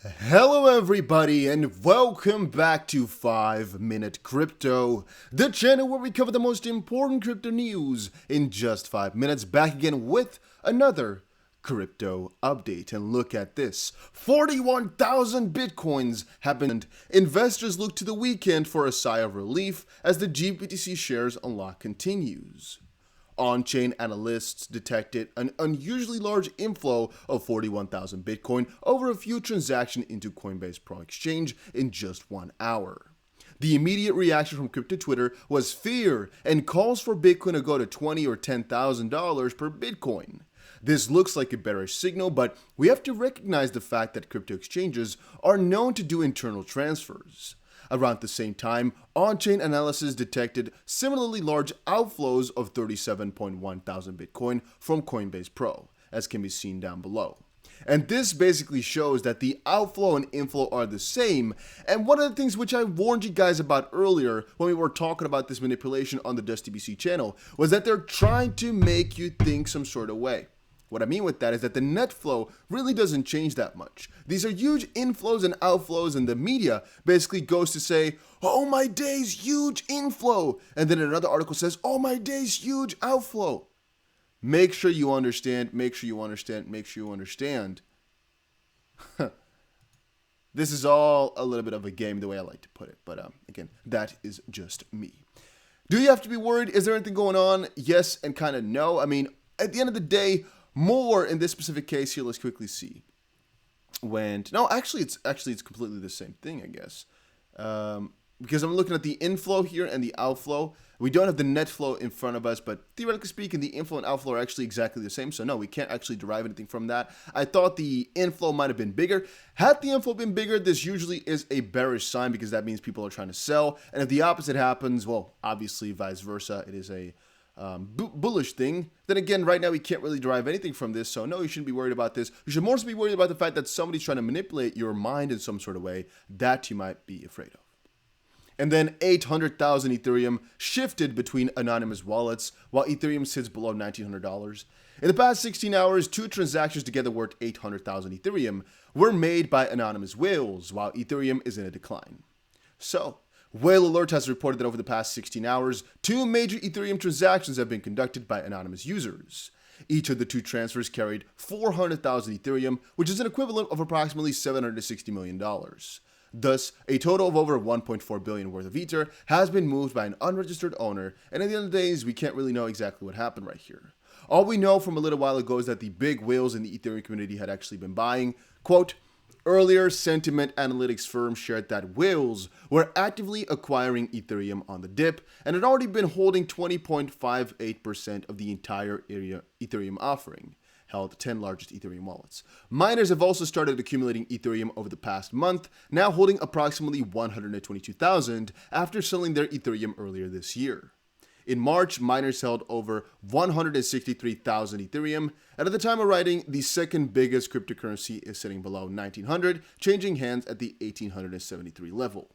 Hello everybody and welcome back to 5 Minute Crypto, the channel where we cover the most important crypto news in just 5 minutes, back again with another crypto update. And look at this, 41,000 bitcoins have been. Investors look to the weekend for a sigh of relief as the GBTC shares unlock continues. On-chain analysts detected an unusually large inflow of 41,000 Bitcoin over a few transactions into Coinbase Pro Exchange in just 1 hour. The immediate reaction from crypto Twitter was fear and calls for Bitcoin to go to $20,000 or $10,000 per Bitcoin. This looks like a bearish signal, but we have to recognize the fact that crypto exchanges are known to do internal transfers. Around the same time, on-chain analysis detected similarly large outflows of 37.1 thousand Bitcoin from Coinbase Pro, as can be seen down below. And this basically shows that the outflow and inflow are the same. And one of the things which I warned you guys about earlier when we were talking about this manipulation on the DustDBC channel was that they're trying to make you think some sort of way. What I mean with that is that the net flow really doesn't change that much. These are huge inflows and outflows, and the media basically goes to say, oh my days, huge inflow. And then another article says, oh my days, huge outflow. Make sure you understand, make sure you understand, make sure you understand. This is all a little bit of a game, the way I like to put it. But again, that is just me. Do you have to be worried? Is there anything going on? Yes, and kind of no. I mean, at the end of the day, more in this specific case here, let's quickly see. It's completely the same thing, I guess. Because I'm looking at the inflow here and the outflow. We don't have the net flow in front of us, but theoretically speaking, the inflow and outflow are actually exactly the same. So no, we can't actually derive anything from that. I thought the inflow might have been bigger. Had the inflow been bigger, this usually is a bearish sign because that means people are trying to sell. And if the opposite happens, well, obviously vice versa, it is a bullish thing. Then again, right now we can't really derive anything from this, so no, you shouldn't be worried about this. You should mostly be worried about the fact that somebody's trying to manipulate your mind in some sort of way. That you might be afraid of. And then 800,000 Ethereum shifted between anonymous wallets while Ethereum sits below $1,900. In the past 16 hours, 2 transactions together worth 800,000 Ethereum were made by anonymous whales while Ethereum is in a decline. So, Whale Alert has reported that over the past 16 hours, 2 major Ethereum transactions have been conducted by anonymous users. Each of the 2 transfers carried 400,000 Ethereum, which is an equivalent of approximately $760 million. Thus, a total of over 1.4 billion worth of Ether has been moved by an unregistered owner, and at the end of the days, we can't really know exactly what happened right here. All we know from a little while ago is that the big whales in the Ethereum community had actually been buying, quote, earlier, sentiment analytics firms shared that whales were actively acquiring Ethereum on the dip and had already been holding 20.58% of the entire Ethereum offering, held 10 largest Ethereum wallets. Miners have also started accumulating Ethereum over the past month, now holding approximately 122,000 after selling their Ethereum earlier this year. In March, miners held over 163,000 Ethereum, and at the time of writing, the second biggest cryptocurrency is sitting below 1900, changing hands at the 1873 level.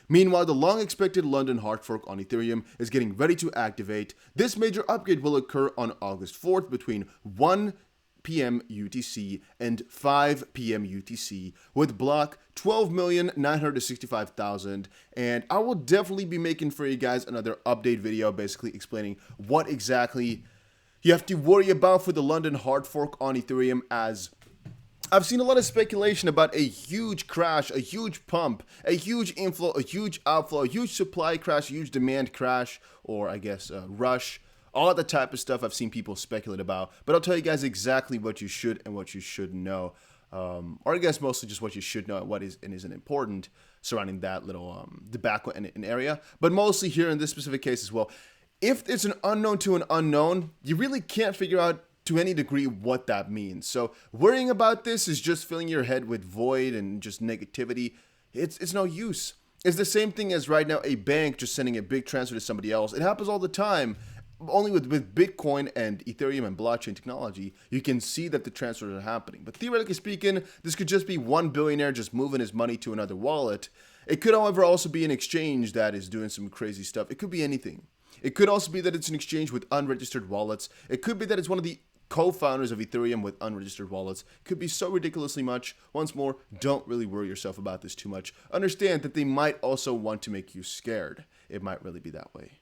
Meanwhile, the long-expected London hard fork on Ethereum is getting ready to activate. This major upgrade will occur on August 4th between 1 p.m. UTC and 5 p.m. UTC with block 12,965,000, and I will definitely be making for you guys another update video basically explaining what exactly you have to worry about for the London hard fork on Ethereum, as I've seen a lot of speculation about a huge crash, a huge pump, a huge inflow, a huge outflow, a huge supply crash, a huge demand crash, or I guess rush. All the type of stuff I've seen people speculate about, but I'll tell you guys exactly what you should and what you shouldn't know, or I guess mostly just what you should know and what is and isn't important surrounding that little debacle in area, but mostly here in this specific case as well. If it's an unknown to an unknown, you really can't figure out to any degree what that means. So worrying about this is just filling your head with void and just negativity. It's no use. It's the same thing as right now a bank just sending a big transfer to somebody else. It happens all the time. Only with Bitcoin and Ethereum and blockchain technology, you can see that the transfers are happening. But theoretically speaking, this could just be one billionaire just moving his money to another wallet. It could, however, also be an exchange that is doing some crazy stuff. It could be anything. It could also be that it's an exchange with unregistered wallets. It could be that it's one of the co-founders of Ethereum with unregistered wallets could be so ridiculously much. Once more, don't really worry yourself about this too much. Understand that they might also want to make you scared. It might really be that way.